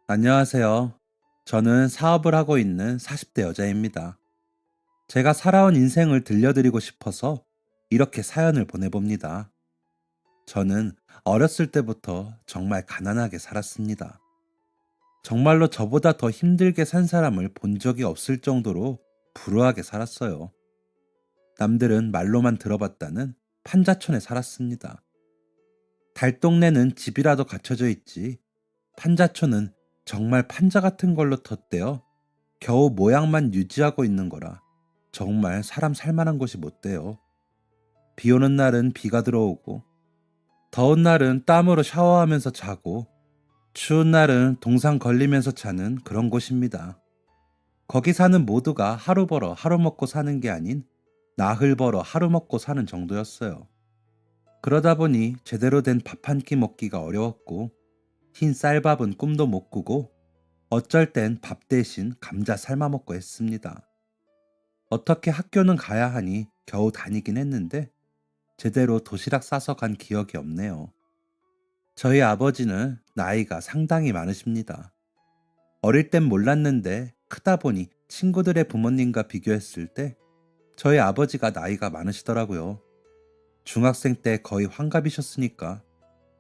안녕하세요. 저는 사업을 하고 있는 40대 여자입니다. 제가 살아온 인생을 들려드리고 싶어서 이렇게 사연을 보내봅니다. 저는 어렸을 때부터 정말 가난하게 살았습니다. 정말로 저보다 더 힘들게 산 사람을 본 적이 없을 정도로 불우하게 살았어요. 남들은 말로만 들어봤다는 판자촌에 살았습니다. 달동네는 집이라도 갖춰져 있지, 판자촌은 정말 판자 같은 걸로 덧대어 겨우 모양만 유지하고 있는 거라 정말 사람 살만한 곳이 못 돼요. 비 오는 날은 비가 들어오고, 더운 날은 땀으로 샤워하면서 자고, 추운 날은 동상 걸리면서 자는 그런 곳입니다. 거기 사는 모두가 하루 벌어 하루 먹고 사는 게 아닌 나흘 벌어 하루 먹고 사는 정도였어요. 그러다 보니 제대로 된 밥 한 끼 먹기가 어려웠고, 흰 쌀밥은 꿈도 못 꾸고, 어쩔 땐 밥 대신 감자 삶아 먹고 했습니다. 어떻게 학교는 가야 하니 겨우 다니긴 했는데 제대로 도시락 싸서 간 기억이 없네요. 저희 아버지는 나이가 상당히 많으십니다. 어릴 땐 몰랐는데 크다 보니 친구들의 부모님과 비교했을 때 저희 아버지가 나이가 많으시더라고요. 중학생 때 거의 환갑이셨으니까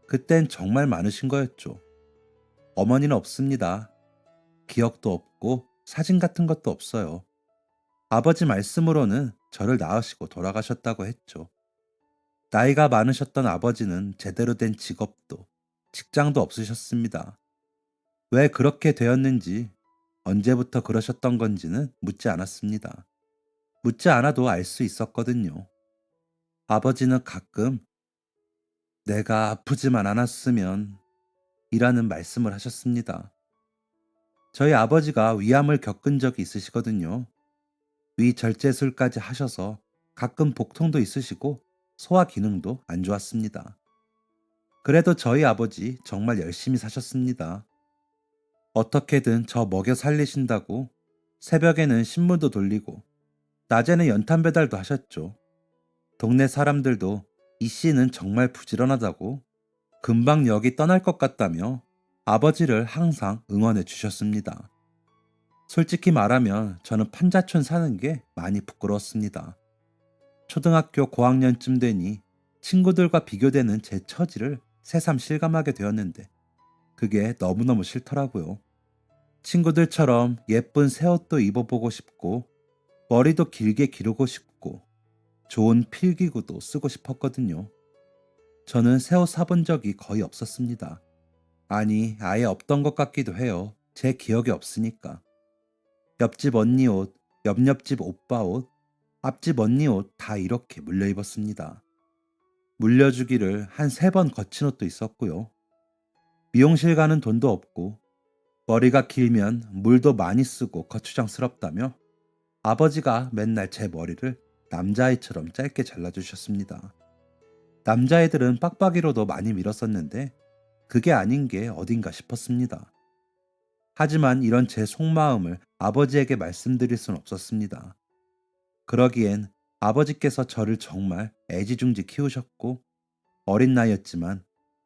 그땐 정말 많으신 거였죠. 어머니는 없습니다. 기억도 없고 사진 같은 것도 없어요. 아버지 말씀으로는 저를 낳으시고 돌아가셨다고 했죠. 나이가 많으셨던 아버지는 제대로 된 직업도, 직장도 없으셨습니다. 왜 그렇게 되었는지, 언제부터 그러셨던 건지는 묻지 않았습니다. 묻지 않아도 알 수 있었거든요. 아버지는 가끔 내가 아프지만 않았으면 이라는 말씀을 하셨습니다. 저희 아버지가 위암을 겪은 적이 있으시거든요. 위절제술까지 하셔서 가끔 복통도 있으시고 소화 기능도 안 좋았습니다. 그래도 저희 아버지 정말 열심히 사셨습니다. 어떻게든 저 먹여 살리신다고 새벽에는 신문도 돌리고 낮에는 연탄 배달도 하셨죠. 동네 사람들도 이 씨는 정말 부지런하다고 금방 여기 떠날 것 같다며 아버지를 항상 응원해 주셨습니다. 솔직히 말하면 저는 판자촌 사는 게 많이 부끄러웠습니다. 초등학교 고학년쯤 되니 친구들과 비교되는 제 처지를 새삼 실감하게 되었는데 그게 너무너무 싫더라고요. 친구들처럼 예쁜 새 옷도 입어보고 싶고 머리도 길게 기르고 싶고 좋은 필기구도 쓰고 싶었거든요. 저는 새 옷 사본 적이 거의 없었습니다. 아니, 아예 없던 것 같기도 해요. 제 기억이 없으니까. 옆집 언니 옷, 옆옆집 오빠 옷, 앞집 언니 옷 다 이렇게 물려 입었습니다. 물려주기를 한 3번 거친 옷도 있었고요. 미용실 가는 돈도 없고 머리가 길면 물도 많이 쓰고 거추장스럽다며 아버지가 맨날 제 머리를 남자아이처럼 짧게 잘라주셨습니다. 남자애들은 빡빡이로도 많이 밀었었는데 그게 아닌 게 어딘가 싶었습니다. 하지만 이런 제 속마음을 아버지에게 말씀드릴 순 없었습니다. 그러기엔 아버지께서 저를 정말 애지중지 키우셨고 어린 나이였지만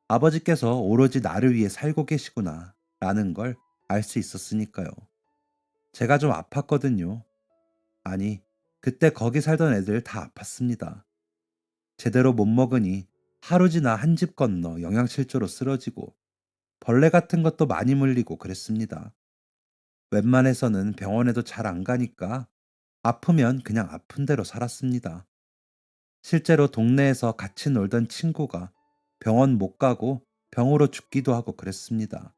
아버지께서 오로지 나를 위해 살고 계시구나 라는 걸 알 수 있었으니까요. 제가 좀 아팠거든요. 아니, 그때 거기 살던 애들 다 아팠습니다. 제대로 못 먹으니 하루 지나 한 집 건너 영양실조로 쓰러지고 벌레 같은 것도 많이 물리고 그랬습니다. 웬만해서는 병원에도 잘 안 가니까 아프면 그냥 아픈 대로 살았습니다. 실제로 동네에서 같이 놀던 친구가 병원 못 가고 병으로 죽기도 하고 그랬습니다.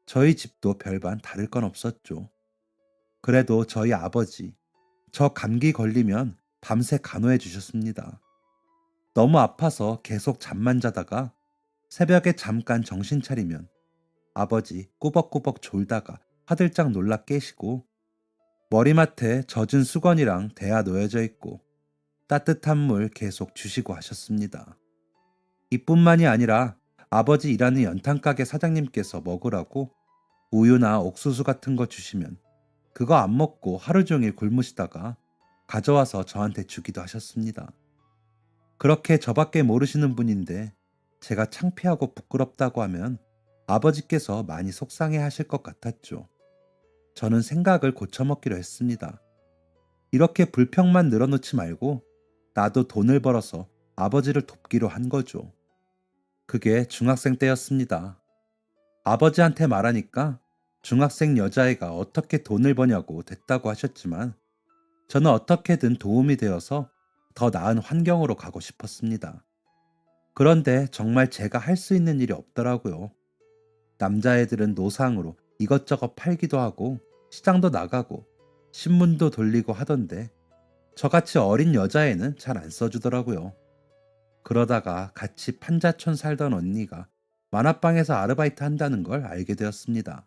저희 집도 별반 다를 건 없었죠. 그래도 저희 아버지, 저 감기 걸리면 밤새 간호해 주셨습니다. 너무 아파서 계속 잠만 자다가 새벽에 잠깐 정신 차리면 아버지 꾸벅꾸벅 졸다가 화들짝 놀라 깨시고 머리맡에 젖은 수건이랑 대야 놓여져 있고 따뜻한 물 계속 주시고 하셨습니다. 이뿐만이 아니라 아버지 일하는 연탄가게 사장님께서 먹으라고 우유나 옥수수 같은 거 주시면 그거 안 먹고 하루 종일 굶으시다가 가져와서 저한테 주기도 하셨습니다. 그렇게 저밖에 모르시는 분인데 제가 창피하고 부끄럽다고 하면 아버지께서 많이 속상해 하실 것 같았죠. 저는 생각을 고쳐먹기로 했습니다. 이렇게 불평만 늘어놓지 말고 나도 돈을 벌어서 아버지를 돕기로 한 거죠. 그게 중학생 때였습니다. 아버지한테 말하니까 중학생 여자애가 어떻게 돈을 버냐고 됐다고 하셨지만 저는 어떻게든 도움이 되어서 더 나은 환경으로 가고 싶었습니다. 그런데 정말 제가 할 수 있는 일이 없더라고요. 남자애들은 노상으로 이것저것 팔기도 하고 시장도 나가고 신문도 돌리고 하던데 저같이 어린 여자애는 잘 안 써주더라고요. 그러다가 같이 판자촌 살던 언니가 만화방에서 아르바이트 한다는 걸 알게 되었습니다.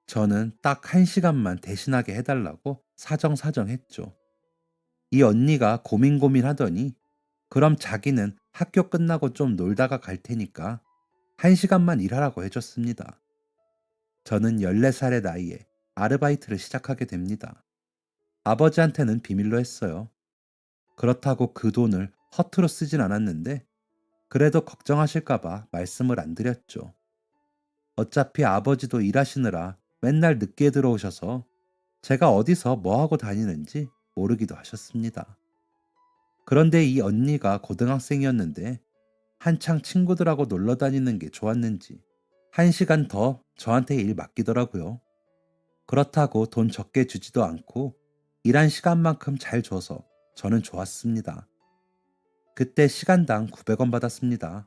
저는 딱 1시간만 대신하게 해달라고 사정사정했죠. 이 언니가 고민 하더니 그럼 자기는 학교 끝나고 좀 놀다가 갈 테니까 1시간만 일하라고 해줬습니다. 저는 14살의 나이에 아르바이트를 시작하게 됩니다. 아버지한테는 비밀로 했어요. 그렇다고 그 돈을 허투루 쓰진 않았는데 그래도 걱정하실까봐 말씀을 안 드렸죠. 어차피 아버지도 일하시느라 맨날 늦게 들어오셔서 제가 어디서 뭐하고 다니는지 모르기도 하셨습니다. 그런데 이 언니가 고등학생이었는데 한창 친구들하고 놀러 다니는 게 좋았는지 1시간 더 저한테 일 맡기더라고요. 그렇다고 돈 적게 주지도 않고 일한 시간만큼 잘 줘서 저는 좋았습니다. 그때 시간당 900원 받았습니다.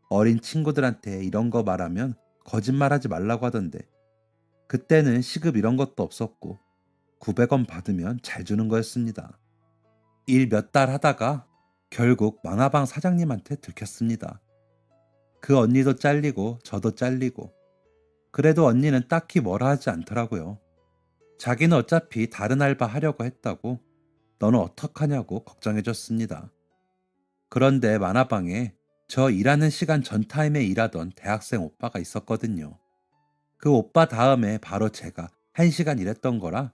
어린 친구들한테 이런 거 말하면 거짓말하지 말라고 하던데 그때는 시급 이런 것도 없었고 900원 받으면 잘 주는 거였습니다. 일 몇 달 하다가 결국 만화방 사장님한테 들켰습니다. 그 언니도 잘리고 저도 잘리고 그래도 언니는 딱히 뭐라 하지 않더라고요. 자기는 어차피 다른 알바 하려고 했다고 너는 어떡하냐고 걱정해줬습니다. 그런데 만화방에 저 일하는 시간 전 타임에 일하던 대학생 오빠가 있었거든요. 그 오빠 다음에 바로 제가 1시간 일했던 거라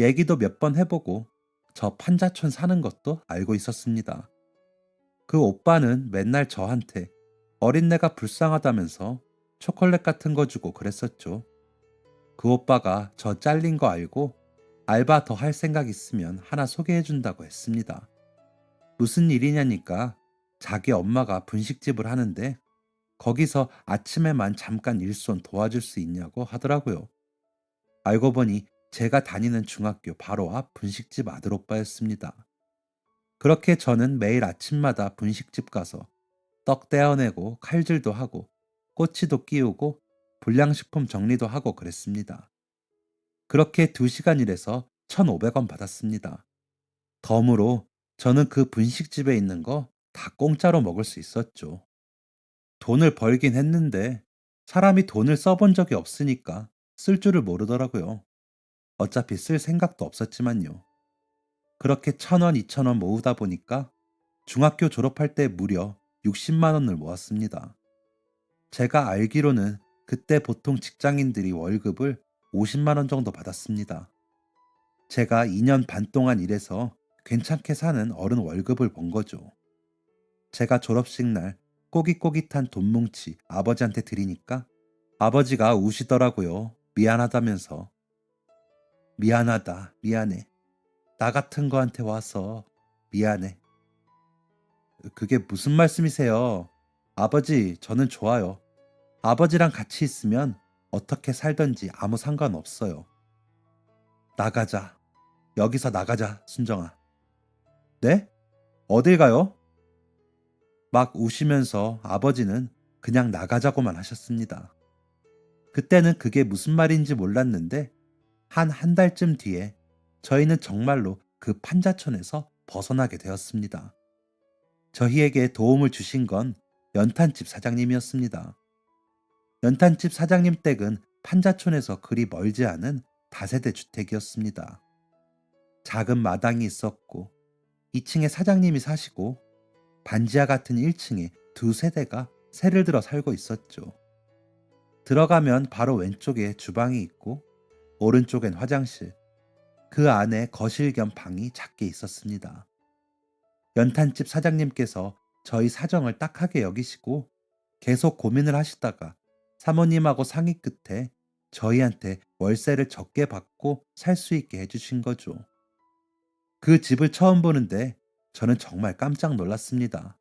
얘기도 몇 번 해보고 저 판자촌 사는 것도 알고 있었습니다. 그 오빠는 맨날 저한테 어린내가 불쌍하다면서 초콜릿 같은 거 주고 그랬었죠. 그 오빠가 저 잘린 거 알고 알바 더 할 생각 있으면 하나 소개해 준다고 했습니다. 무슨 일이냐니까 자기 엄마가 분식집을 하는데 거기서 아침에만 잠깐 일손 도와줄 수 있냐고 하더라고요. 알고 보니 제가 다니는 중학교 바로 앞 분식집 아들 오빠였습니다. 그렇게 저는 매일 아침마다 분식집 가서 떡 떼어내고 칼질도 하고 꼬치도 끼우고 불량식품 정리도 하고 그랬습니다. 그렇게 2시간 일해서 1,500원 받았습니다. 덤으로 저는 그 분식집에 있는 거 다 공짜로 먹을 수 있었죠. 돈을 벌긴 했는데 사람이 돈을 써본 적이 없으니까 쓸 줄을 모르더라고요. 어차피 쓸 생각도 없었지만요. 그렇게 1,000원, 2,000원 모으다 보니까 중학교 졸업할 때 무려 60만 원을 모았습니다. 제가 알기로는 그때 보통 직장인들이 월급을 50만 원 정도 받았습니다. 제가 2년 반 동안 일해서 괜찮게 사는 어른 월급을 번 거죠. 제가 졸업식 날 꼬깃꼬깃한 돈 뭉치 아버지한테 드리니까 아버지가 우시더라고요. 미안하다면서. 미안하다, 미안해. 나 같은 거한테 와서 미안해. 그게 무슨 말씀이세요? 아버지, 저는 좋아요. 아버지랑 같이 있으면 어떻게 살던지 아무 상관없어요. 나가자. 여기서 나가자, 순정아. 네? 어딜 가요? 막 우시면서 아버지는 그냥 나가자고만 하셨습니다. 그때는 그게 무슨 말인지 몰랐는데 한 달쯤 뒤에 저희는 정말로 그 판자촌에서 벗어나게 되었습니다. 저희에게 도움을 주신 건 연탄집 사장님이었습니다. 연탄집 사장님 댁은 판자촌에서 그리 멀지 않은 다세대 주택이었습니다. 작은 마당이 있었고 2층에 사장님이 사시고 반지하 같은 1층에 2세대가 새를 들어 살고 있었죠. 들어가면 바로 왼쪽에 주방이 있고 오른쪽엔 화장실, 그 안에 거실 겸 방이 작게 있었습니다. 연탄집 사장님께서 저희 사정을 딱하게 여기시고 계속 고민을 하시다가 사모님하고 상의 끝에 저희한테 월세를 적게 받고 살 수 있게 해주신 거죠. 그 집을 처음 보는데 저는 정말 깜짝 놀랐습니다.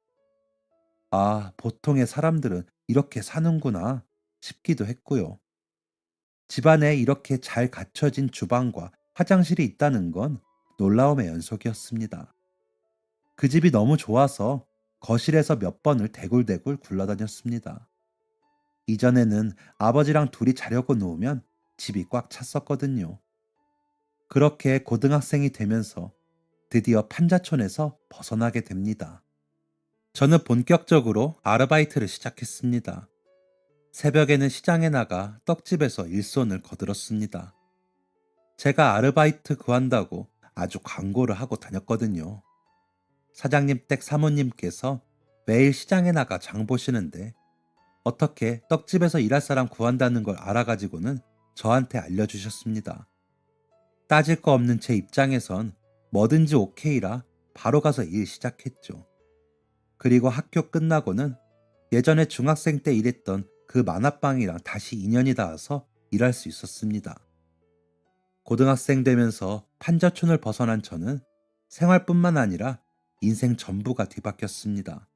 아, 보통의 사람들은 이렇게 사는구나 싶기도 했고요. 집안에 이렇게 잘 갖춰진 주방과 화장실이 있다는 건 놀라움의 연속이었습니다. 그 집이 너무 좋아서 거실에서 몇 번을 대굴대굴 굴러다녔습니다. 이전에는 아버지랑 둘이 자려고 누우면 집이 꽉 찼었거든요. 그렇게 고등학생이 되면서 드디어 판자촌에서 벗어나게 됩니다. 저는 본격적으로 아르바이트를 시작했습니다. 새벽에는 시장에 나가 떡집에서 일손을 거들었습니다. 제가 아르바이트 구한다고 아주 광고를 하고 다녔거든요. 사장님 댁 사모님께서 매일 시장에 나가 장 보시는데 어떻게 떡집에서 일할 사람 구한다는 걸 알아가지고는 저한테 알려주셨습니다. 따질 거 없는 제 입장에선 뭐든지 오케이라 바로 가서 일 시작했죠. 그리고 학교 끝나고는 예전에 중학생 때 일했던 그 만화방이랑 다시 인연이 닿아서 일할 수 있었습니다. 고등학생 되면서 판자촌을 벗어난 저는 생활뿐만 아니라 인생 전부가 뒤바뀌었습니다.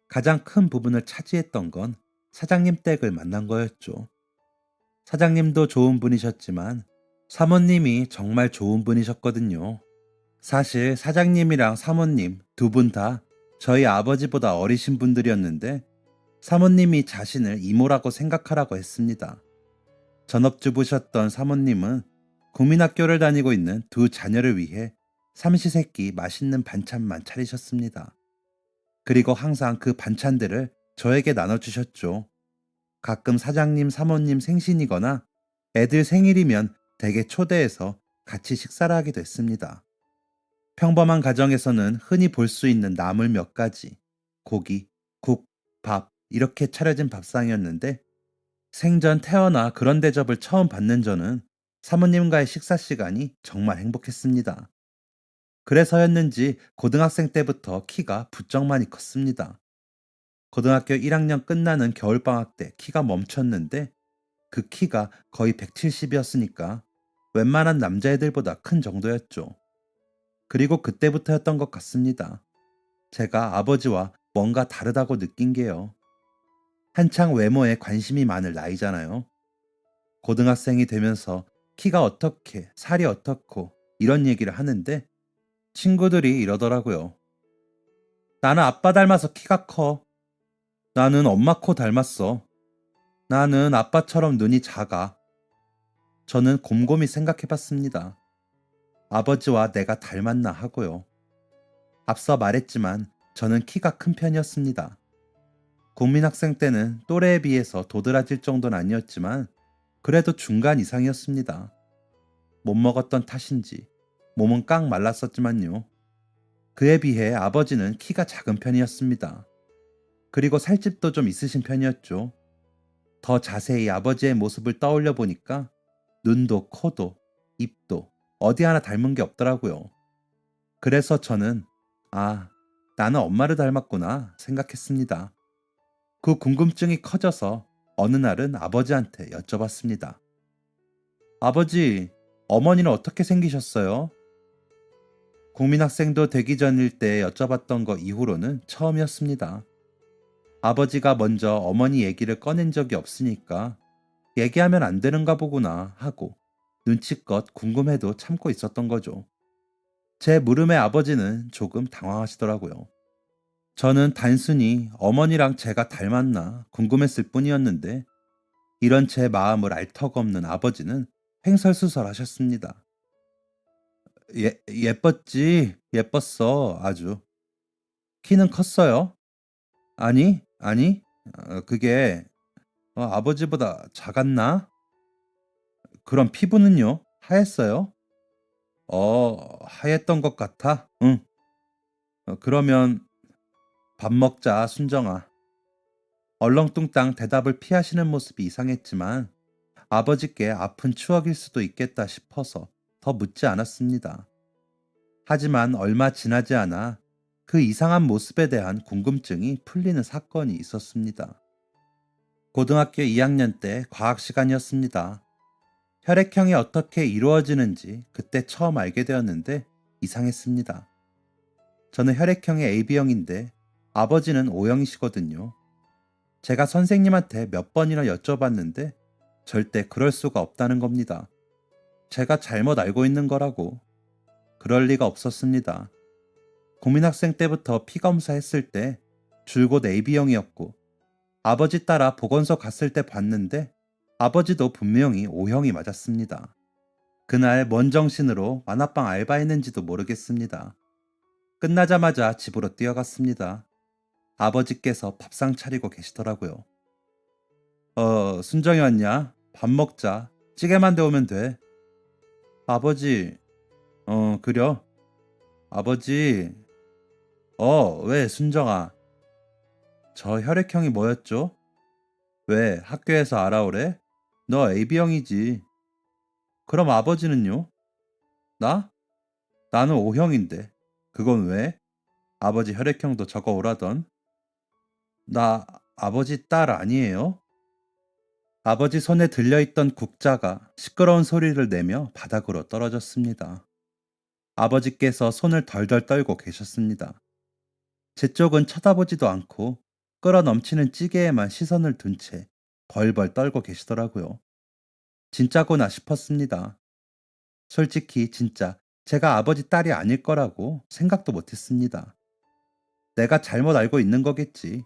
가장 큰 부분을 차지했던 건 사장님 댁을 만난 거였죠. 사장님도 좋은 분이셨지만 사모님이 정말 좋은 분이셨거든요. 사실 사장님이랑 사모님 두 분 다 저희 아버지보다 어리신 분들이었는데 사모님이 자신을 이모라고 생각하라고 했습니다. 전업주부셨던 사모님은 국민학교를 다니고 있는 두 자녀를 위해 삼시세끼 맛있는 반찬만 차리셨습니다. 그리고 항상 그 반찬들을 저에게 나눠주셨죠. 가끔 사장님, 사모님 생신이거나 애들 생일이면 댁에 초대해서 같이 식사를 하기도 했습니다. 평범한 가정에서는 흔히 볼 수 있는 나물 몇 가지, 고기, 국, 밥 이렇게 차려진 밥상이었는데 생전 태어나 그런 대접을 처음 받는 저는 사모님과의 식사 시간이 정말 행복했습니다. 그래서였는지 고등학생 때부터 키가 부쩍 많이 컸습니다. 고등학교 1학년 끝나는 겨울방학 때 키가 멈췄는데 그 키가 거의 170이었으니까 웬만한 남자애들보다 큰 정도였죠. 그리고 그때부터였던 것 같습니다. 제가 아버지와 뭔가 다르다고 느낀 게요. 한창 외모에 관심이 많을 나이잖아요. 고등학생이 되면서 키가 어떻게, 살이 어떻고 이런 얘기를 하는데 친구들이 이러더라고요. 나는 아빠 닮아서 키가 커. 나는 엄마 코 닮았어. 나는 아빠처럼 눈이 작아. 저는 곰곰이 생각해 봤습니다. 아버지와 내가 닮았나 하고요. 앞서 말했지만 저는 키가 큰 편이었습니다. 국민학생 때는 또래에 비해서 도드라질 정도는 아니었지만 그래도 중간 이상이었습니다. 못 먹었던 탓인지 몸은 깡 말랐었지만요. 그에 비해 아버지는 키가 작은 편이었습니다. 그리고 살집도 좀 있으신 편이었죠. 더 자세히 아버지의 모습을 떠올려 보니까 눈도 코도 입도 어디 하나 닮은 게 없더라고요. 그래서 저는 아, 나는 엄마를 닮았구나 생각했습니다. 그 궁금증이 커져서 어느 날은 아버지한테 여쭤봤습니다. 아버지, 어머니는 어떻게 생기셨어요? 국민학생도 되기 전일 때 여쭤봤던 거 이후로는 처음이었습니다. 아버지가 먼저 어머니 얘기를 꺼낸 적이 없으니까 얘기하면 안 되는가 보구나 하고 눈치껏 궁금해도 참고 있었던 거죠. 제 물음에 아버지는 조금 당황하시더라고요. 저는 단순히 어머니랑 제가 닮았나 궁금했을 뿐이었는데 이런 제 마음을 알 터가 없는 아버지는 횡설수설하셨습니다. 예뻤지? 예뻤어. 아주. 키는 컸어요? 아니, 아니. 그게 아버지보다 작았나? 그럼 피부는요? 하였어요? 하였던 것 같아? 응. 그러면 밥 먹자, 순정아. 얼렁뚱땅 대답을 피하시는 모습이 이상했지만 아버지께 아픈 추억일 수도 있겠다 싶어서 더 묻지 않았습니다. 하지만 얼마 지나지 않아 그 이상한 모습에 대한 궁금증이 풀리는 사건이 있었습니다. 고등학교 2학년 때 과학 시간이었습니다. 혈액형이 어떻게 이루어지는지 그때 처음 알게 되었는데 이상했습니다. 저는 혈액형이 AB형인데 아버지는 O형이시거든요. 제가 선생님한테 몇 번이나 여쭤봤는데 절대 그럴 수가 없다는 겁니다. 제가 잘못 알고 있는 거라고. 그럴 리가 없었습니다. 국민학생 때부터 피검사 했을 때 줄곧 AB형이었고 아버지 따라 보건소 갔을 때 봤는데 아버지도 분명히 O형이 맞았습니다. 그날 뭔 정신으로 만화방 알바했는지도 모르겠습니다. 끝나자마자 집으로 뛰어갔습니다. 아버지께서 밥상 차리고 계시더라고요. 순정이 왔냐? 밥 먹자. 찌개만 데우면 돼. 아버지, 그려? 아버지, 왜, 순정아. 저 혈액형이 뭐였죠? 왜, 학교에서 알아오래? 너 AB형이지. 그럼 아버지는요? 나? 나는 O형인데. 그건 왜? 아버지 혈액형도 적어 오라던. 나 아버지 딸 아니에요? 아버지 손에 들려있던 국자가 시끄러운 소리를 내며 바닥으로 떨어졌습니다. 아버지께서 손을 덜덜 떨고 계셨습니다. 제 쪽은 쳐다보지도 않고 끓어 넘치는 찌개에만 시선을 둔 채 벌벌 떨고 계시더라고요. 진짜구나 싶었습니다. 솔직히 진짜 제가 아버지 딸이 아닐 거라고 생각도 못했습니다. 내가 잘못 알고 있는 거겠지.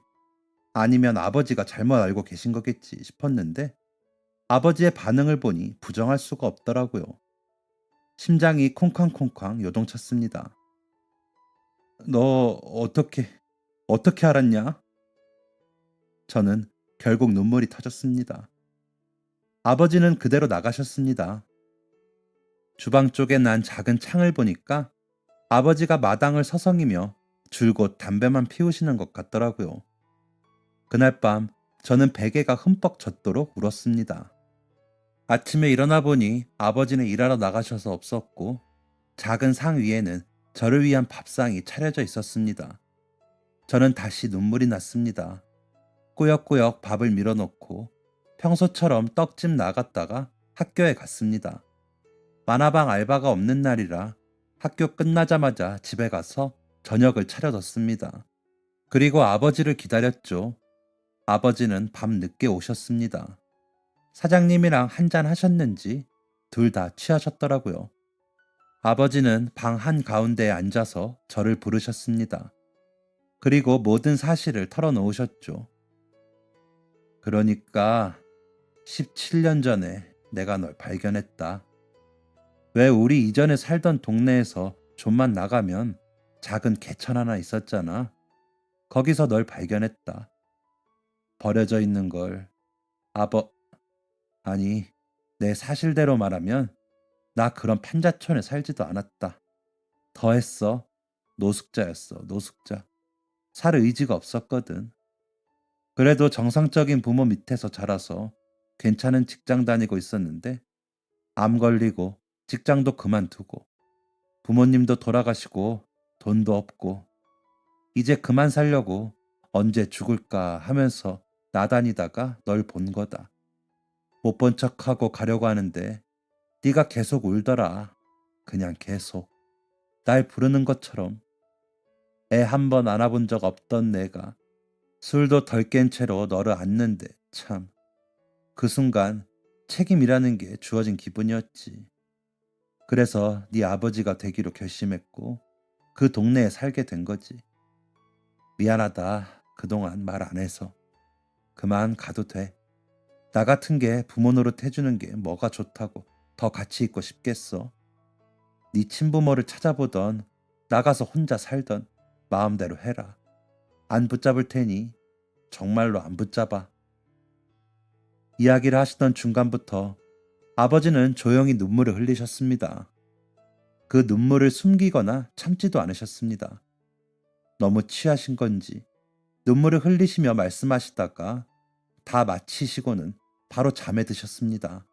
아니면 아버지가 잘못 알고 계신 거겠지 싶었는데 아버지의 반응을 보니 부정할 수가 없더라고요. 심장이 콩쾅콩쾅 요동쳤습니다. 너 어떻게 알았냐? 저는 결국 눈물이 터졌습니다. 아버지는 그대로 나가셨습니다. 주방 쪽에 난 작은 창을 보니까 아버지가 마당을 서성이며 줄곧 담배만 피우시는 것 같더라고요. 그날 밤 저는 베개가 흠뻑 젖도록 울었습니다. 아침에 일어나 보니 아버지는 일하러 나가셔서 없었고 작은 상 위에는 저를 위한 밥상이 차려져 있었습니다. 저는 다시 눈물이 났습니다. 꾸역꾸역 밥을 밀어넣고 평소처럼 떡집 나갔다가 학교에 갔습니다. 만화방 알바가 없는 날이라 학교 끝나자마자 집에 가서 저녁을 차려뒀습니다. 그리고 아버지를 기다렸죠. 아버지는 밤 늦게 오셨습니다. 사장님이랑 한잔 하셨는지 둘 다 취하셨더라고요. 아버지는 방 한가운데에 앉아서 저를 부르셨습니다. 그리고 모든 사실을 털어놓으셨죠. 그러니까 17년 전에 내가 널 발견했다. 왜 우리 이전에 살던 동네에서 좀만 나가면 작은 개천 하나 있었잖아. 거기서 널 발견했다. 버려져 있는 걸 아버 아니 내 사실대로 말하면 나 그런 판자촌에 살지도 않았다. 더했어. 노숙자였어. 노숙자. 살 의지가 없었거든. 그래도 정상적인 부모 밑에서 자라서 괜찮은 직장 다니고 있었는데 암 걸리고 직장도 그만두고 부모님도 돌아가시고 돈도 없고 이제 그만 살려고 언제 죽을까 하면서 나다니다가 널 본 거다. 못 본 척하고 가려고 하는데 네가 계속 울더라. 그냥 계속. 날 부르는 것처럼. 애 한 번 안아본 적 없던 내가 술도 덜 깬 채로 너를 안는데 참. 그 순간 책임이라는 게 주어진 기분이었지. 그래서 네 아버지가 되기로 결심했고 그 동네에 살게 된 거지. 미안하다. 그동안 말 안 해서. 그만 가도 돼. 나 같은 게 부모 노릇 해주는 게 뭐가 좋다고 더 같이 있고 싶겠어. 네 친부모를 찾아보던 나가서 혼자 살던 마음대로 해라. 안 붙잡을 테니 정말로 안 붙잡아. 이야기를 하시던 중간부터 아버지는 조용히 눈물을 흘리셨습니다. 그 눈물을 숨기거나 참지도 않으셨습니다. 너무 취하신 건지 눈물을 흘리시며 말씀하시다가 다 마치시고는 바로 잠에 드셨습니다.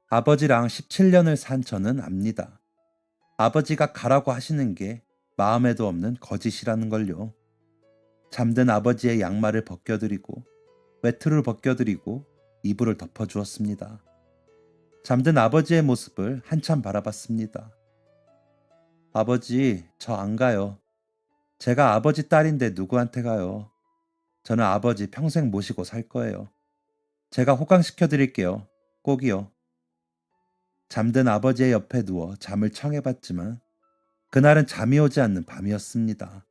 아버지랑 17년을 산 저는 압니다. 아버지가 가라고 하시는 게 마음에도 없는 거짓이라는 걸요. 잠든 아버지의 양말을 벗겨드리고 외투를 벗겨드리고 이불을 덮어주었습니다. 잠든 아버지의 모습을 한참 바라봤습니다. 아버지, 저 안 가요. 제가 아버지 딸인데 누구한테 가요? 저는 아버지 평생 모시고 살 거예요. 제가 호강시켜 드릴게요. 꼭이요. 잠든 아버지의 옆에 누워 잠을 청해봤지만 그날은 잠이 오지 않는 밤이었습니다.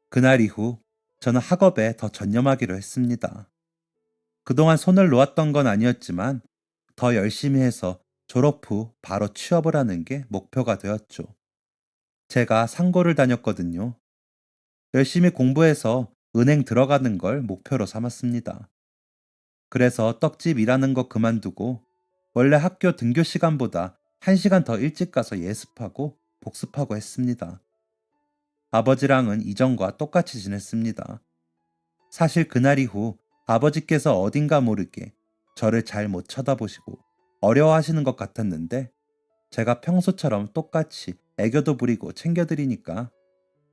그날 이후 저는 학업에 더 전념하기로 했습니다. 그동안 손을 놓았던 건 아니었지만 더 열심히 해서 졸업 후 바로 취업을 하는 게 목표가 되었죠. 제가 상고를 다녔거든요. 열심히 공부해서 은행 들어가는 걸 목표로 삼았습니다. 그래서 떡집 일하는 거 그만두고 원래 학교 등교 시간보다 1시간 더 일찍 가서 예습하고 복습하고 했습니다. 아버지랑은 이전과 똑같이 지냈습니다. 사실 그날 이후 아버지께서 어딘가 모르게 저를 잘 못 쳐다보시고 어려워하시는 것 같았는데 제가 평소처럼 똑같이 애교도 부리고 챙겨드리니까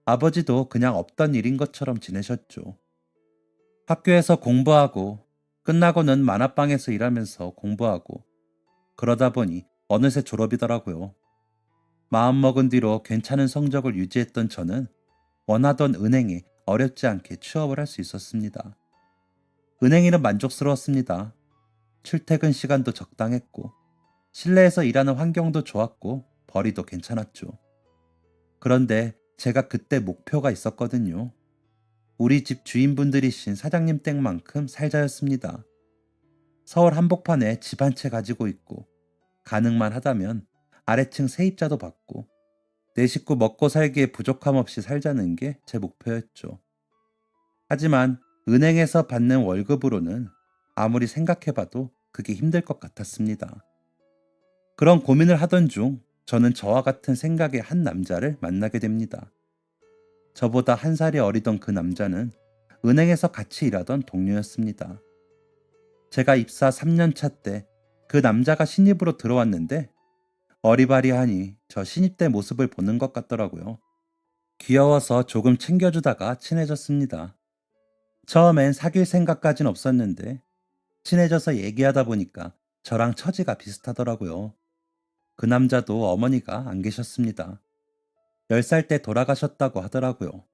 아버지도 그냥 없던 일인 것처럼 지내셨죠. 학교에서 공부하고 끝나고는 만화방에서 일하면서 공부하고 그러다 보니 어느새 졸업이더라고요. 마음먹은 뒤로 괜찮은 성적을 유지했던 저는 원하던 은행에 어렵지 않게 취업을 할 수 있었습니다. 은행일은 만족스러웠습니다. 출퇴근 시간도 적당했고 실내에서 일하는 환경도 좋았고 벌이도 괜찮았죠. 그런데 제가 그때 목표가 있었거든요. 우리 집 주인분들이신 사장님 댁만큼 살자였습니다. 서울 한복판에 집 한 채 가지고 있고 가능만 하다면 아래층 세입자도 받고 내 식구 먹고 살기에 부족함 없이 살자는 게 제 목표였죠. 하지만 은행에서 받는 월급으로는 아무리 생각해봐도 그게 힘들 것 같았습니다. 그런 고민을 하던 중 저는 저와 같은 생각의 한 남자를 만나게 됩니다. 저보다 한 살이 어리던 그 남자는 은행에서 같이 일하던 동료였습니다. 제가 입사 3년 차 때 그 남자가 신입으로 들어왔는데 어리바리하니 저 신입 때 모습을 보는 것 같더라고요. 귀여워서 조금 챙겨주다가 친해졌습니다. 처음엔 사귈 생각까진 없었는데 친해져서 얘기하다 보니까 저랑 처지가 비슷하더라고요. 그 남자도 어머니가 안 계셨습니다. 10살 때 돌아가셨다고 하더라고요.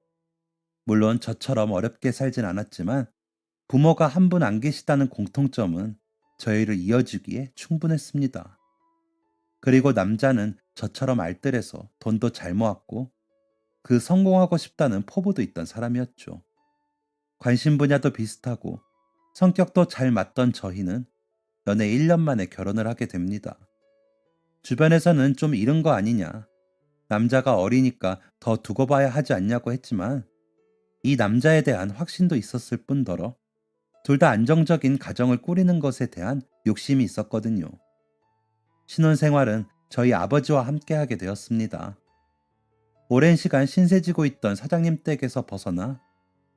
물론 저처럼 어렵게 살진 않았지만 부모가 한 분 안 계시다는 공통점은 저희를 이어주기에 충분했습니다. 그리고 남자는 저처럼 알뜰해서 돈도 잘 모았고 그 성공하고 싶다는 포부도 있던 사람이었죠. 관심 분야도 비슷하고 성격도 잘 맞던 저희는 연애 1년 만에 결혼을 하게 됩니다. 주변에서는 좀 이른 거 아니냐, 남자가 어리니까 더 두고 봐야 하지 않냐고 했지만 이 남자에 대한 확신도 있었을 뿐더러 둘 다 안정적인 가정을 꾸리는 것에 대한 욕심이 있었거든요. 신혼생활은 저희 아버지와 함께 하게 되었습니다. 오랜 시간 신세지고 있던 사장님 댁에서 벗어나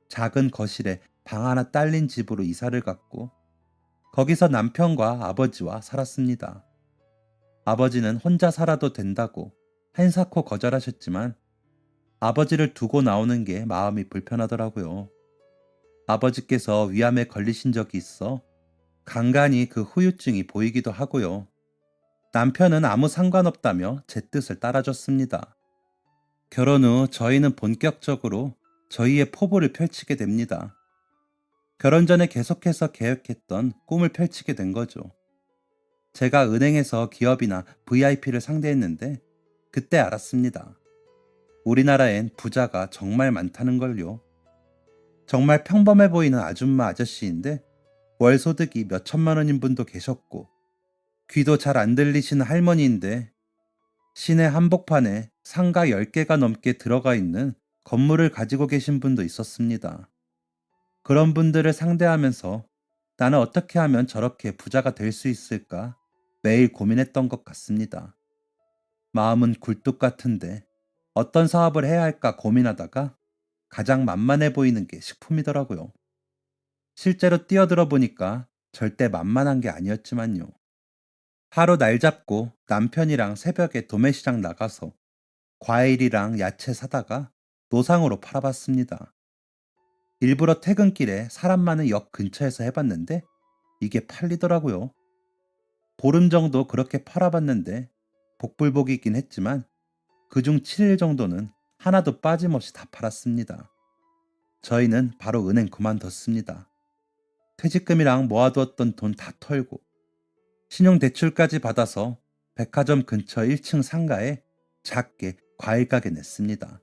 작은 거실에 방 하나 딸린 집으로 이사를 갔고 거기서 남편과 아버지와 살았습니다. 아버지는 혼자 살아도 된다고 한사코 거절하셨지만 아버지를 두고 나오는 게 마음이 불편하더라고요. 아버지께서 위암에 걸리신 적이 있어 간간히 그 후유증이 보이기도 하고요. 남편은 아무 상관없다며 제 뜻을 따라줬습니다. 결혼 후 저희는 본격적으로 저희의 포부를 펼치게 됩니다. 결혼 전에 계속해서 계획했던 꿈을 펼치게 된 거죠. 제가 은행에서 기업이나 VIP를 상대했는데 그때 알았습니다. 우리나라엔 부자가 정말 많다는 걸요. 정말 평범해 보이는 아줌마 아저씨인데 월 소득이 몇 천만 원인 분도 계셨고 귀도 잘 안 들리시는 할머니인데 시내 한복판에 상가 10개가 넘게 들어가 있는 건물을 가지고 계신 분도 있었습니다. 그런 분들을 상대하면서 나는 어떻게 하면 저렇게 부자가 될 수 있을까 매일 고민했던 것 같습니다. 마음은 굴뚝 같은데 어떤 사업을 해야 할까 고민하다가 가장 만만해 보이는 게 식품이더라고요. 실제로 뛰어들어 보니까 절대 만만한 게 아니었지만요. 하루 날 잡고 남편이랑 새벽에 도매시장 나가서 과일이랑 야채 사다가 노상으로 팔아봤습니다. 일부러 퇴근길에 사람 많은 역 근처에서 해봤는데 이게 팔리더라고요. 보름 정도 그렇게 팔아봤는데 복불복이긴 했지만 그중 7일 정도는 하나도 빠짐없이 다 팔았습니다. 저희는 바로 은행 그만뒀습니다. 퇴직금이랑 모아두었던 돈 다 털고 신용대출까지 받아서 백화점 근처 1층 상가에 작게 과일 가게 냈습니다.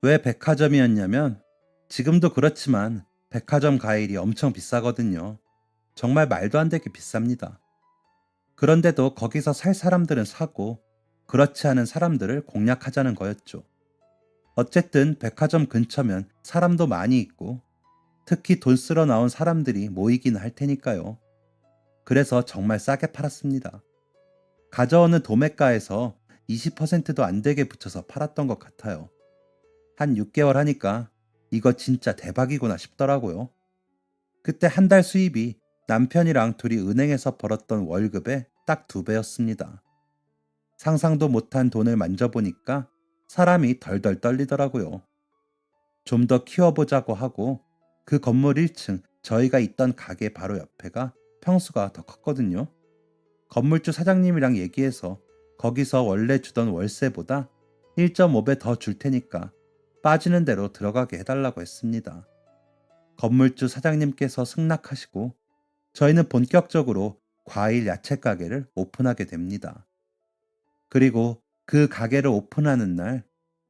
왜 백화점이었냐면 지금도 그렇지만 백화점 과일이 엄청 비싸거든요. 정말 말도 안 되게 비쌉니다. 그런데도 거기서 살 사람들은 사고 그렇지 않은 사람들을 공략하자는 거였죠. 어쨌든 백화점 근처면 사람도 많이 있고 특히 돈 쓰러 나온 사람들이 모이긴 할 테니까요. 그래서 정말 싸게 팔았습니다. 가져오는 도매가에서 20%도 안 되게 붙여서 팔았던 것 같아요. 한 6개월 하니까 이거 진짜 대박이구나 싶더라고요. 그때 한 달 수입이 남편이랑 둘이 은행에서 벌었던 월급의 딱 2배였습니다. 상상도 못한 돈을 만져보니까 사람이 덜덜 떨리더라고요. 좀 더 키워보자고 하고 그 건물 1층 저희가 있던 가게 바로 옆에가 평수가 더 컸거든요. 건물주 사장님이랑 얘기해서 거기서 원래 주던 월세보다 1.5배 더 줄 테니까 빠지는 대로 들어가게 해달라고 했습니다. 건물주 사장님께서 승낙하시고 저희는 본격적으로 과일 야채 가게를 오픈하게 됩니다. 그리고 그 가게를 오픈하는 날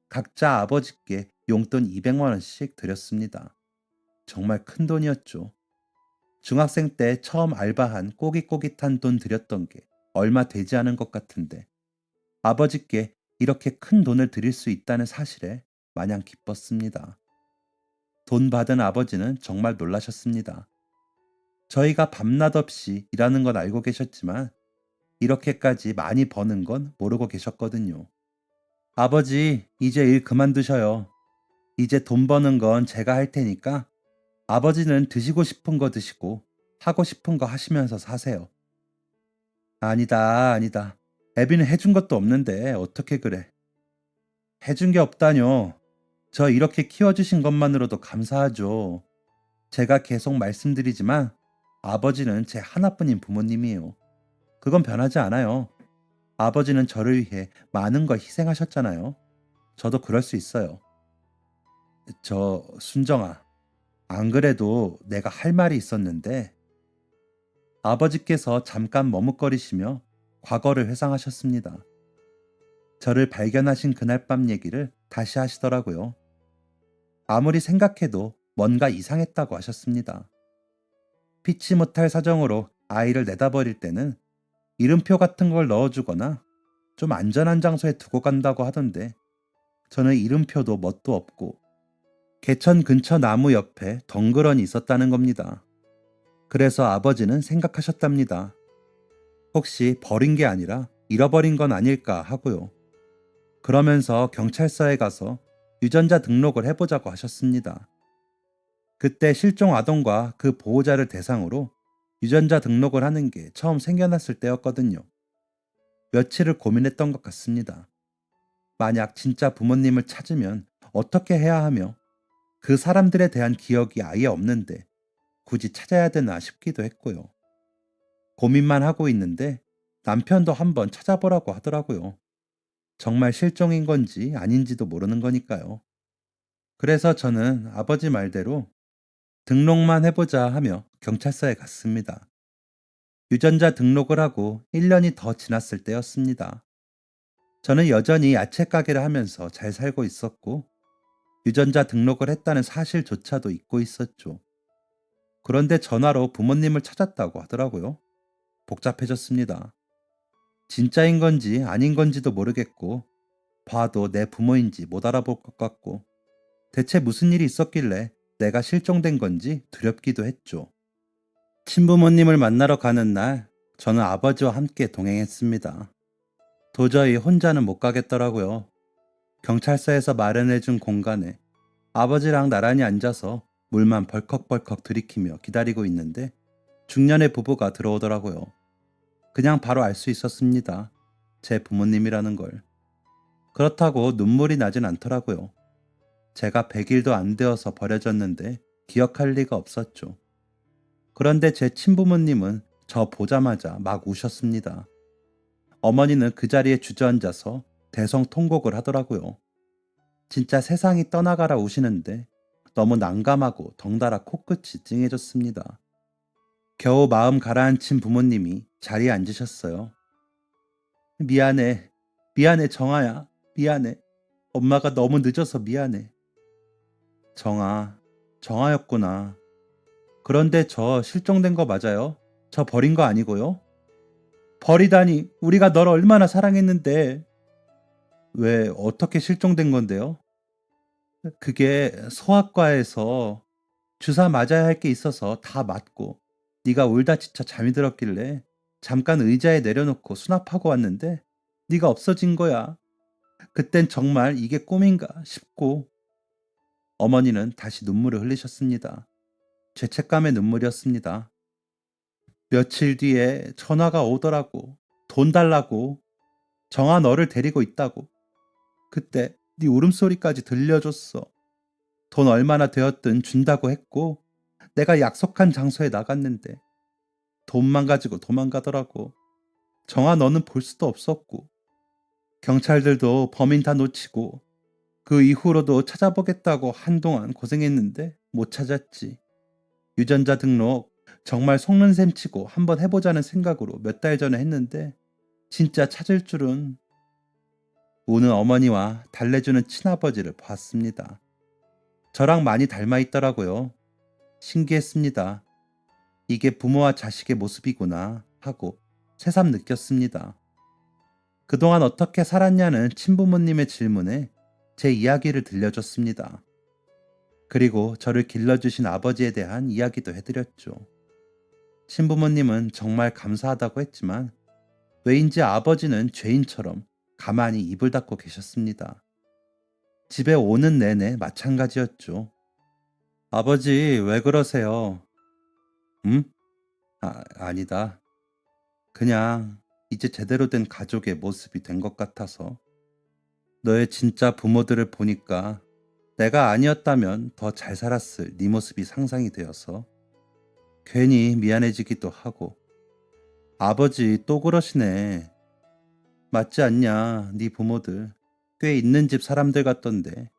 각자 아버지께 용돈 200만 원씩 드렸습니다. 정말 큰 돈이었죠. 중학생 때 처음 알바한 꼬깃꼬깃한 돈 드렸던 게 얼마 되지 않은 것 같은데 아버지께 이렇게 큰 돈을 드릴 수 있다는 사실에 마냥 기뻤습니다. 돈 받은 아버지는 정말 놀라셨습니다. 저희가 밤낮 없이 일하는 건 알고 계셨지만 이렇게까지 많이 버는 건 모르고 계셨거든요. 아버지, 이제 일 그만두셔요. 이제 돈 버는 건 제가 할 테니까 아버지는 드시고 싶은 거 드시고 하고 싶은 거 하시면서 사세요. 아니다, 아니다. 애비는 해준 것도 없는데 어떻게 그래. 해준 게 없다뇨. 저 이렇게 키워주신 것만으로도 감사하죠. 제가 계속 말씀드리지만 아버지는 제 하나뿐인 부모님이에요. 그건 변하지 않아요. 아버지는 저를 위해 많은 걸 희생하셨잖아요. 저도 그럴 수 있어요. 순정아, 안 그래도 내가 할 말이 있었는데 아버지께서 잠깐 머뭇거리시며 과거를 회상하셨습니다. 저를 발견하신 그날 밤 얘기를 다시 하시더라고요. 아무리 생각해도 뭔가 이상했다고 하셨습니다. 피치 못할 사정으로 아이를 내다버릴 때는 이름표 같은 걸 넣어주거나 좀 안전한 장소에 두고 간다고 하던데 저는 이름표도 뭣도 없고 개천 근처 나무 옆에 덩그러니 있었다는 겁니다. 그래서 아버지는 생각하셨답니다. 혹시 버린 게 아니라 잃어버린 건 아닐까 하고요. 그러면서 경찰서에 가서 유전자 등록을 해보자고 하셨습니다. 그때 실종 아동과 그 보호자를 대상으로 유전자 등록을 하는 게 처음 생겨났을 때였거든요. 며칠을 고민했던 것 같습니다. 만약 진짜 부모님을 찾으면 어떻게 해야 하며 그 사람들에 대한 기억이 아예 없는데 굳이 찾아야 되나 싶기도 했고요. 고민만 하고 있는데 남편도 한번 찾아보라고 하더라고요. 정말 실종인 건지 아닌지도 모르는 거니까요. 그래서 저는 아버지 말대로 등록만 해보자 하며 경찰서에 갔습니다. 유전자 등록을 하고 1년이 더 지났을 때였습니다. 저는 여전히 야채 가게를 하면서 잘 살고 있었고 유전자 등록을 했다는 사실조차도 잊고 있었죠. 그런데 전화로 부모님을 찾았다고 하더라고요. 복잡해졌습니다. 진짜인 건지 아닌 건지도 모르겠고 봐도 내 부모인지 못 알아볼 것 같고 대체 무슨 일이 있었길래 내가 실종된 건지 두렵기도 했죠. 친부모님을 만나러 가는 날 저는 아버지와 함께 동행했습니다. 도저히 혼자는 못 가겠더라고요. 경찰서에서 마련해준 공간에 아버지랑 나란히 앉아서 물만 벌컥벌컥 들이키며 기다리고 있는데 중년의 부부가 들어오더라고요. 그냥 바로 알 수 있었습니다. 제 부모님이라는 걸. 그렇다고 눈물이 나진 않더라고요. 제가 100일도 안 되어서 버려졌는데 기억할 리가 없었죠. 그런데 제 친부모님은 저 보자마자 막 우셨습니다. 어머니는 그 자리에 주저앉아서 대성통곡을 하더라고요. 진짜 세상이 떠나가라 우시는데 너무 난감하고 덩달아 코끝이 찡해졌습니다. 겨우 마음 가라앉힌 부모님이 자리에 앉으셨어요. 미안해. 미안해, 정아야. 미안해. 엄마가 너무 늦어서 미안해. 정아, 정아였구나. 그런데 저 실종된 거 맞아요? 저 버린 거 아니고요? 버리다니, 우리가 널 얼마나 사랑했는데. 왜, 어떻게 실종된 건데요? 그게 소아과에서 주사 맞아야 할 게 있어서 다 맞고 네가 울다 지쳐 잠이 들었길래 잠깐 의자에 내려놓고 수납하고 왔는데 네가 없어진 거야. 그땐 정말 이게 꿈인가 싶고. 어머니는 다시 눈물을 흘리셨습니다. 죄책감의 눈물이었습니다. 며칠 뒤에 전화가 오더라고. 돈 달라고. 정아 너를 데리고 있다고. 그때 네 울음소리까지 들려줬어. 돈 얼마나 되었든 준다고 했고 내가 약속한 장소에 나갔는데 돈만 가지고 도망가더라고. 정아 너는 볼 수도 없었고 경찰들도 범인 다 놓치고 그 이후로도 찾아보겠다고 한동안 고생했는데 못 찾았지. 유전자 등록 정말 속는 셈 치고 한번 해보자는 생각으로 몇 달 전에 했는데 진짜 찾을 줄은. 우는 어머니와 달래주는 친아버지를 봤습니다. 저랑 많이 닮아 있더라고요. 신기했습니다. 이게 부모와 자식의 모습이구나 하고 새삼 느꼈습니다. 그동안 어떻게 살았냐는 친부모님의 질문에 제 이야기를 들려줬습니다. 그리고 저를 길러주신 아버지에 대한 이야기도 해드렸죠. 친부모님은 정말 감사하다고 했지만 왜인지 아버지는 죄인처럼 가만히 입을 닫고 계셨습니다. 집에 오는 내내 마찬가지였죠. 아버지, 왜 그러세요? 응? 아니다. 그냥 이제 제대로 된 가족의 모습이 된 것 같아서. 너의 진짜 부모들을 보니까 내가 아니었다면 더 잘 살았을 네 모습이 상상이 되어서 괜히 미안해지기도 하고. 아버지 또 그러시네. 맞지 않냐, 네 부모들. 꽤 있는 집 사람들 같던데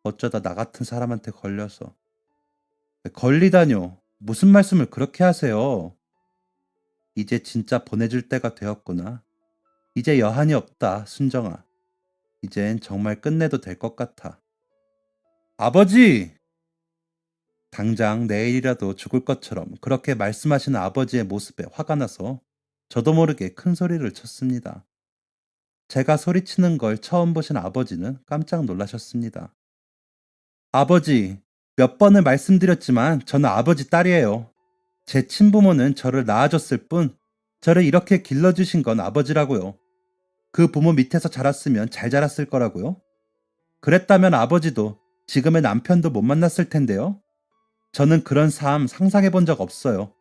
어쩌다 나 같은 사람한테 걸려서. 걸리다뇨. 무슨 말씀을 그렇게 하세요. 이제 진짜 보내줄 때가 되었구나. 이제 여한이 없다, 순정아. 이젠 정말 끝내도 될 것 같아. 아버지! 당장 내일이라도 죽을 것처럼 그렇게 말씀하시는 아버지의 모습에 화가 나서 저도 모르게 큰 소리를 쳤습니다. 제가 소리치는 걸 처음 보신 아버지는 깜짝 놀라셨습니다. 아버지, 몇 번을 말씀드렸지만 저는 아버지 딸이에요. 제 친부모는 저를 낳아줬을 뿐 저를 이렇게 길러주신 건 아버지라고요. 그 부모 밑에서 자랐으면 잘 자랐을 거라고요. 그랬다면 아버지도 지금의 남편도 못 만났을 텐데요. 저는 그런 삶 상상해 본 적 없어요.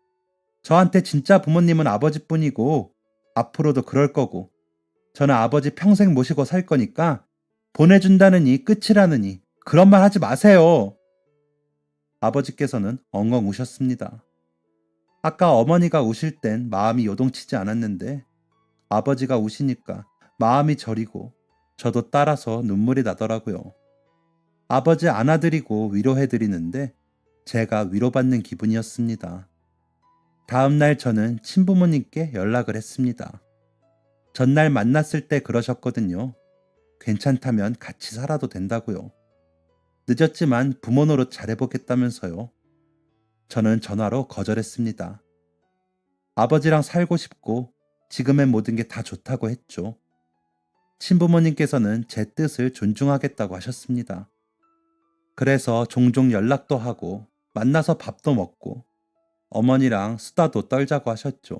저한테 진짜 부모님은 아버지뿐이고 앞으로도 그럴 거고 저는 아버지 평생 모시고 살 거니까 보내준다느니 끝이라느니 그런 말 하지 마세요. 아버지께서는 엉엉 우셨습니다. 아까 어머니가 우실 땐 마음이 요동치지 않았는데 아버지가 우시니까 마음이 저리고 저도 따라서 눈물이 나더라고요. 아버지 안아드리고 위로해드리는데 제가 위로받는 기분이었습니다. 다음날 저는 친부모님께 연락을 했습니다. 전날 만났을 때 그러셨거든요. 괜찮다면 같이 살아도 된다고요. 늦었지만 부모 노릇 잘해보겠다면서요. 저는 전화로 거절했습니다. 아버지랑 살고 싶고 지금의 모든 게 다 좋다고 했죠. 친부모님께서는 제 뜻을 존중하겠다고 하셨습니다. 그래서 종종 연락도 하고 만나서 밥도 먹고 어머니랑 수다도 떨자고 하셨죠.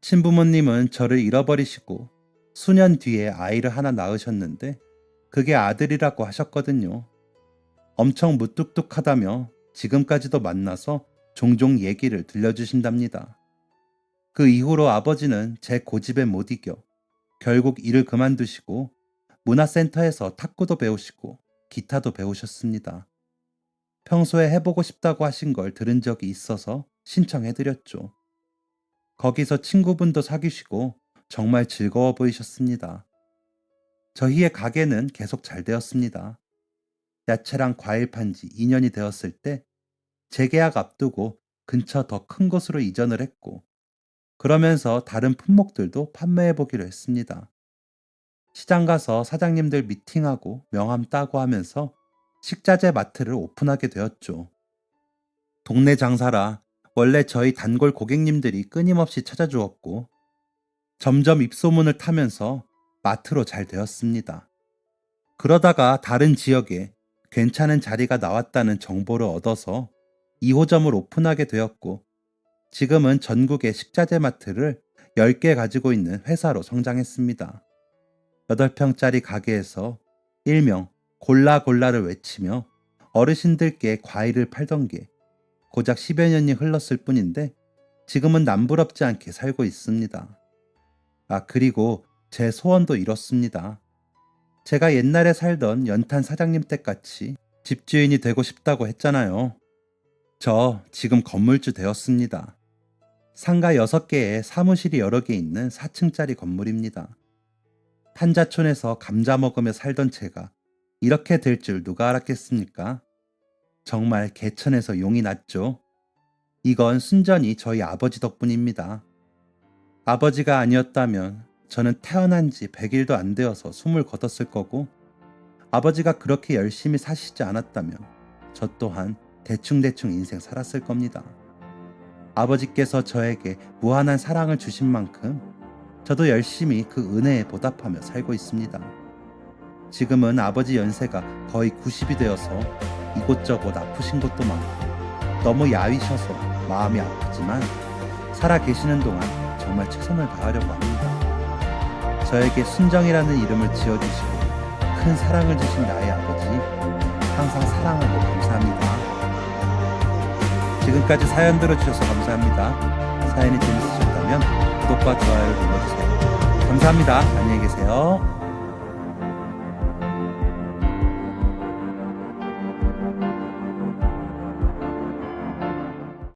친부모님은 저를 잃어버리시고 수년 뒤에 아이를 하나 낳으셨는데 그게 아들이라고 하셨거든요. 엄청 무뚝뚝하다며 지금까지도 만나서 종종 얘기를 들려주신답니다. 그 이후로 아버지는 제 고집에 못 이겨 결국 일을 그만두시고 문화센터에서 탁구도 배우시고 기타도 배우셨습니다. 평소에 해보고 싶다고 하신 걸 들은 적이 있어서 신청해드렸죠. 거기서 친구분도 사귀시고 정말 즐거워 보이셨습니다. 저희의 가게는 계속 잘 되었습니다. 야채랑 과일 판지 2년이 되었을 때 재계약 앞두고 근처 더 큰 곳으로 이전을 했고, 그러면서 다른 품목들도 판매해 보기로 했습니다. 시장 가서 사장님들 미팅하고 명함 따고 하면서 식자재 마트를 오픈하게 되었죠. 동네 장사라 원래 저희 단골 고객님들이 끊임없이 찾아주었고, 점점 입소문을 타면서 마트로 잘 되었습니다. 그러다가 다른 지역에 괜찮은 자리가 나왔다는 정보를 얻어서 2호점을 오픈하게 되었고, 지금은 전국의 식자재 마트를 10개 가지고 있는 회사로 성장했습니다. 8평짜리 가게에서 일명 골라골라를 외치며 어르신들께 과일을 팔던 게 고작 10여 년이 흘렀을 뿐인데 지금은 남부럽지 않게 살고 있습니다. 아, 그리고 제 소원도 이렇습니다. 제가 옛날에 살던 연탄 사장님 댁같이 집주인이 되고 싶다고 했잖아요. 저 지금 건물주 되었습니다. 상가 6개에 사무실이 여러 개 있는 4층짜리 건물입니다. 판자촌에서 감자 먹으며 살던 제가 이렇게 될 줄 누가 알았겠습니까? 정말 개천에서 용이 났죠. 이건 순전히 저희 아버지 덕분입니다. 아버지가 아니었다면 저는 태어난 지 100일도 안 되어서 숨을 거뒀을 거고, 아버지가 그렇게 열심히 사시지 않았다면 저 또한 대충대충 인생 살았을 겁니다. 아버지께서 저에게 무한한 사랑을 주신 만큼 저도 열심히 그 은혜에 보답하며 살고 있습니다. 지금은 아버지 연세가 거의 90이 되어서 이곳저곳 아프신 것도 많고 너무 야위셔서 마음이 아프지만 살아 계시는 동안 정말 최선을 다하려고 합니다. 저에게 순정이라는 이름을 지어주시고 큰 사랑을 주신 나의 아버지, 항상 사랑하고 감사합니다. 지금까지 사연 들어주셔서 감사합니다. 사연이 재밌으셨다면 구독과 좋아요를 눌러주세요. 감사합니다. 안녕히 계세요.